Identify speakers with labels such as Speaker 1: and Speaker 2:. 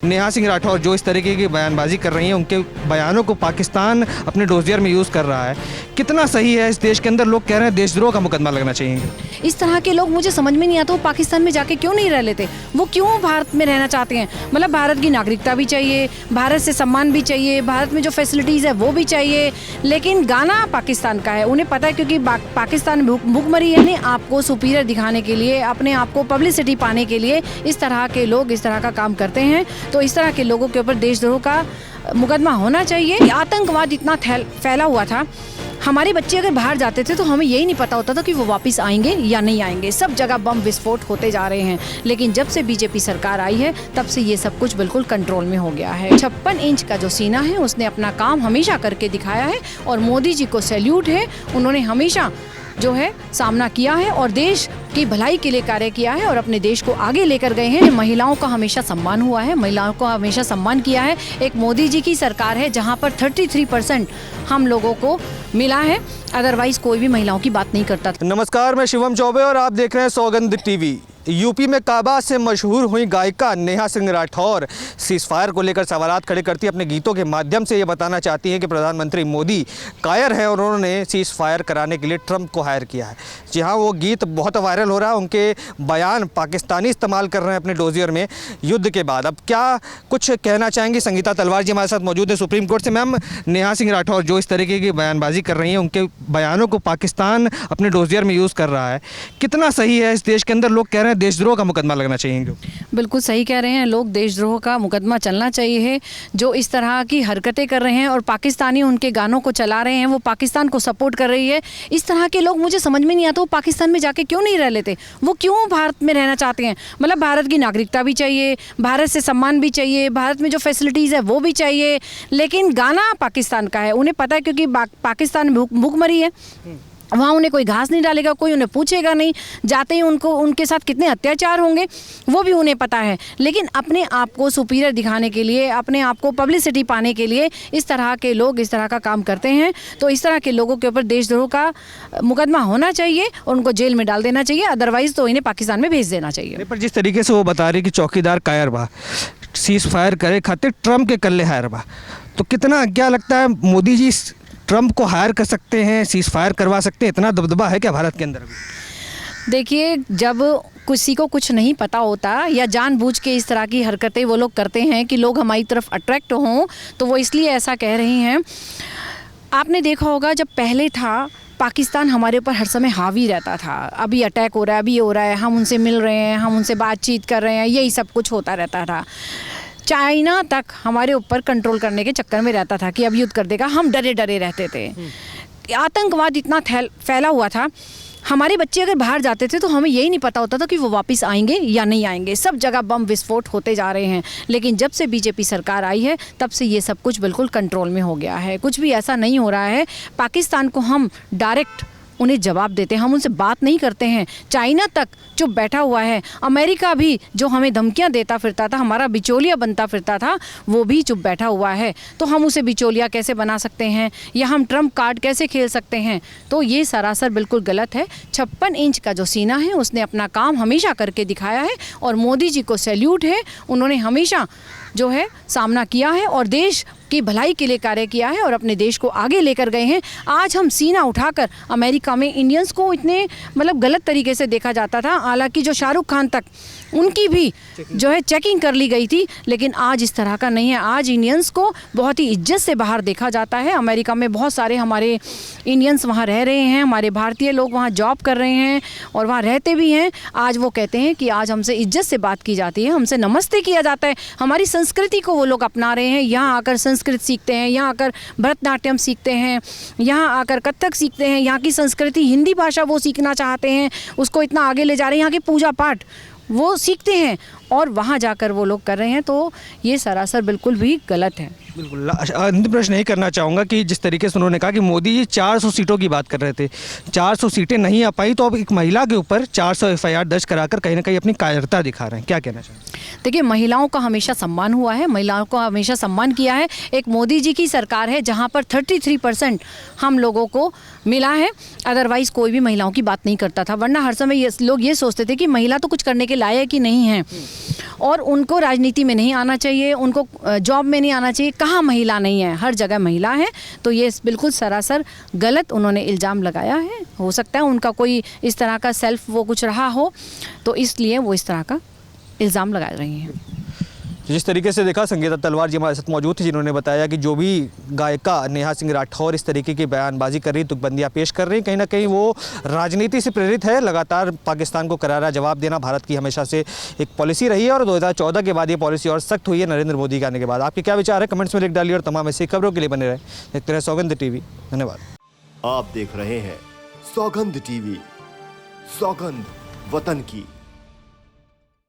Speaker 1: नेहा सिंह राठौर जो इस तरीके की बयानबाजी कर रही हैं, उनके बयानों को पाकिस्तान अपने डोजियर में यूज़ कर रहा है, कितना सही है? इस देश के अंदर लोग कह रहे हैं देशद्रोह का मुकदमा लगना चाहिए।
Speaker 2: इस तरह के लोग मुझे समझ में नहीं आता, वो पाकिस्तान में जाके क्यों नहीं रह लेते? वो क्यों भारत में रहना चाहते हैं? मतलब भारत की नागरिकता भी चाहिए, भारत से सम्मान भी चाहिए, भारत में जो फैसिलिटीज़ है वो भी चाहिए, लेकिन गाना पाकिस्तान का है। उन्हें पता है क्योंकि पाकिस्तान भूखमरी यानी आपको सुपीरियर दिखाने के लिए, अपने आप को पब्लिसिटी पाने के लिए इस तरह के लोग इस तरह का काम करते हैं। तो इस तरह के लोगों के ऊपर देशद्रोह का मुकदमा होना चाहिए। आतंकवाद इतना फैला हुआ था, हमारे बच्चे अगर बाहर जाते थे तो हमें यही नहीं पता होता था कि वो वापस आएंगे या नहीं आएंगे। सब जगह बम विस्फोट होते जा रहे हैं, लेकिन जब से बीजेपी सरकार आई है तब से ये सब कुछ बिल्कुल कंट्रोल में हो गया है। 56 इंच का जो सीना है उसने अपना काम हमेशा करके दिखाया है और मोदी जी को सैल्यूट है। उन्होंने हमेशा जो है सामना किया है और देश की भलाई के लिए कार्य किया है और अपने देश को आगे लेकर गए हैं। महिलाओं का हमेशा सम्मान हुआ है, महिलाओं को हमेशा सम्मान किया है। एक मोदी जी की सरकार है जहां पर 33% हम लोगों को मिला है, अदरवाइज कोई भी महिलाओं की बात नहीं करता था।
Speaker 1: नमस्कार, मैं शिवम चौबे और आप देख रहे हैं सौगंध टीवी। यूपी में काबा से मशहूर हुई गायिका नेहा सिंह राठौर सीज़फायर को लेकर सवालात खड़े करती अपने गीतों के माध्यम से ये बताना चाहती हैं कि प्रधानमंत्री मोदी कायर है और उन्होंने सीज़फायर कराने के लिए ट्रंप को हायर किया है। जी हाँ, वो गीत बहुत वायरल हो रहा है, उनके बयान पाकिस्तानी इस्तेमाल कर रहे हैं अपने डोजियर में युद्ध के बाद। अब क्या कुछ कहना चाहेंगी? संगीता तलवार जी हमारे साथ मौजूद है सुप्रीम कोर्ट से। मैम, नेहा सिंह राठौर जो इस तरीके की बयानबाजी कर रही हैं, उनके बयानों को पाकिस्तान अपने डोजियर में यूज़ कर रहा है, कितना सही है? इस देश के अंदर लोग कह रहे हैं देशद्रोह का मुकदमा लगना चाहिए।
Speaker 2: बिल्कुल सही कह रहे हैं लोग, देशद्रोह का मुकदमा चलना चाहिए। जो इस तरह की हरकतें कर रहे हैं और पाकिस्तानी उनके गानों को चला रहे हैं, वो पाकिस्तान को सपोर्ट कर रही है। इस तरह के लोग मुझे समझ में नहीं आता, वो पाकिस्तान में जाके क्यों नहीं रह लेते? वो क्यों भारत में रहना चाहते हैं? मतलब भारत की नागरिकता भी चाहिए, भारत से सम्मान भी चाहिए, भारत में जो फैसिलिटीज़ है वो भी चाहिए, लेकिन गाना पाकिस्तान का है। उन्हें पता है क्योंकि पाकिस्तान भूखमरी है, वहाँ उन्हें कोई घास नहीं डालेगा, कोई उन्हें पूछेगा नहीं, जाते ही उनको उनके साथ कितने अत्याचार होंगे वो भी उन्हें पता है। लेकिन अपने आप को सुपीरियर दिखाने के लिए, अपने आप को पब्लिसिटी पाने के लिए इस तरह के लोग इस तरह का काम करते हैं। तो इस तरह के लोगों के ऊपर देशद्रोह का मुकदमा होना चाहिए और उनको जेल में डाल देना चाहिए, अदरवाइज़ तो इन्हें पाकिस्तान में भेज देना चाहिए।
Speaker 1: पर जिस तरीके से वो बता रही कि चौकीदार कायर बा, सीज़फायर करे खातिर ट्रंप के कल्ले हायर बा, तो कितना क्या लगता है मोदी जी ट्रंप को हायर कर सकते हैं, सीज़फायर करवा सकते हैं? इतना दबदबा है क्या भारत के अंदर?
Speaker 2: देखिए, जब किसी को कुछ नहीं पता होता या जानबूझ के इस तरह की हरकतें वो लोग करते हैं कि लोग हमारी तरफ अट्रैक्ट हों, तो वो इसलिए ऐसा कह रही हैं। आपने देखा होगा जब पहले था पाकिस्तान हमारे ऊपर हर समय हावी रहता था, अभी अटैक हो रहा है, अभी ये हो रहा है, हम उनसे मिल रहे हैं, हम उनसे बातचीत कर रहे हैं, यही सब कुछ होता रहता था। चाइना तक हमारे ऊपर कंट्रोल करने के चक्कर में रहता था कि अब युद्ध कर देगा, हम डरे डरे रहते थे। आतंकवाद इतना फैला हुआ था, हमारे बच्चे अगर बाहर जाते थे तो हमें यही नहीं पता होता था कि वो वापस आएंगे या नहीं आएंगे। सब जगह बम विस्फोट होते जा रहे हैं, लेकिन जब से बीजेपी सरकार आई है तब से ये सब कुछ बिल्कुल कंट्रोल में हो गया है। कुछ भी ऐसा नहीं हो रहा है। पाकिस्तान को हम डायरेक्ट उन्हें जवाब देते हैं, हम उनसे बात नहीं करते हैं। चाइना तक चुप बैठा हुआ है, अमेरिका भी जो हमें धमकियां देता फिरता था, हमारा बिचौलिया बनता फिरता था, वो भी चुप बैठा हुआ है। तो हम उसे बिचौलिया कैसे बना सकते हैं या हम ट्रम्प कार्ड कैसे खेल सकते हैं? तो ये सरासर बिल्कुल गलत है। 56 इंच का जो सीना है उसने अपना काम हमेशा करके दिखाया है और मोदी जी को सैल्यूट है। उन्होंने हमेशा जो है सामना किया है और देश की भलाई के लिए कार्य किया है और अपने देश को आगे लेकर गए हैं। आज हम सीना उठाकर अमेरिका में इंडियंस को इतने मतलब गलत तरीके से देखा जाता था, हालांकि जो शाहरुख खान तक उनकी भी जो है चेकिंग कर ली गई थी, लेकिन आज इस तरह का नहीं है। आज इंडियंस को बहुत ही इज्जत से बाहर देखा जाता है। अमेरिका में बहुत सारे हमारे इंडियंस वहाँ रह रहे हैं, हमारे भारतीय लोग वहाँ जॉब कर रहे हैं और वहाँ रहते भी हैं। आज वो कहते हैं कि आज हमसे इज्जत से बात की जाती है, हमसे नमस्ते किया जाता है। हमारी संस्कृति को वो लोग अपना रहे हैं, यहाँ आकर संस्कृत सीखते हैं, यहाँ आकर भरतनाट्यम सीखते हैं, यहाँ आकर कथक सीखते हैं। यहाँ की संस्कृति, हिंदी भाषा वो सीखना चाहते हैं, उसको इतना आगे ले जा रहे हैं। यहाँ की पूजा पाठ वो सीखते हैं और वहाँ जाकर वो लोग कर रहे हैं। तो ये सरासर बिल्कुल भी गलत है।
Speaker 1: बिल्कुल। अंतिम प्रश्न यही करना चाहूँगा कि जिस तरीके से उन्होंने कहा कि मोदी जी 400 सीटों की बात कर रहे थे, 400 सीटें नहीं आ पाई, तो अब एक महिला के ऊपर 400 FIR दर्ज कराकर कहीं ना कहीं अपनी कायरता दिखा रहे हैं, क्या कहना चाहिए?
Speaker 2: देखिए, महिलाओं का हमेशा सम्मान हुआ है, महिलाओं को हमेशा सम्मान किया है। एक मोदी जी की सरकार है जहाँ पर 33% हम लोगों को मिला है, अदरवाइज़ कोई भी महिलाओं की बात नहीं करता था। वरना हर समय लोग ये सोचते थे कि महिला तो कुछ करने के लायक ही नहीं है। और उनको राजनीति में नहीं आना चाहिए, उनको जॉब में नहीं आना चाहिए। कहाँ महिला नहीं है, हर जगह महिला है। तो ये बिल्कुल सरासर गलत उन्होंने इल्ज़ाम लगाया है। हो सकता है उनका कोई इस तरह का सेल्फ वो कुछ रहा हो, तो इसलिए वो इस तरह का इल्ज़ाम लगा रही हैं।
Speaker 1: जिस तरीके से देखा, संगीता तलवार जी हमारे साथ मौजूद थी, जिन्होंने बताया कि जो भी गायिका नेहा सिंह राठौर इस तरीके की बयानबाजी कर रही, तुकबंदियाँ पेश कर रही, कहीं ना कहीं वो राजनीति से प्रेरित है। लगातार पाकिस्तान को करारा जवाब देना भारत की हमेशा से एक पॉलिसी रही है और 2014 के बाद ये पॉलिसी और सख्त हुई है नरेंद्र मोदी के आने के बाद। आपके क्या विचार है, कमेंट्स में लिख डालिए और तमाम ऐसी खबरों के लिए बने रहे। देखते रहे सौगंध टीवी। धन्यवाद।
Speaker 3: आप देख रहे हैं सौगंध टीवी, सौगंध वतन की।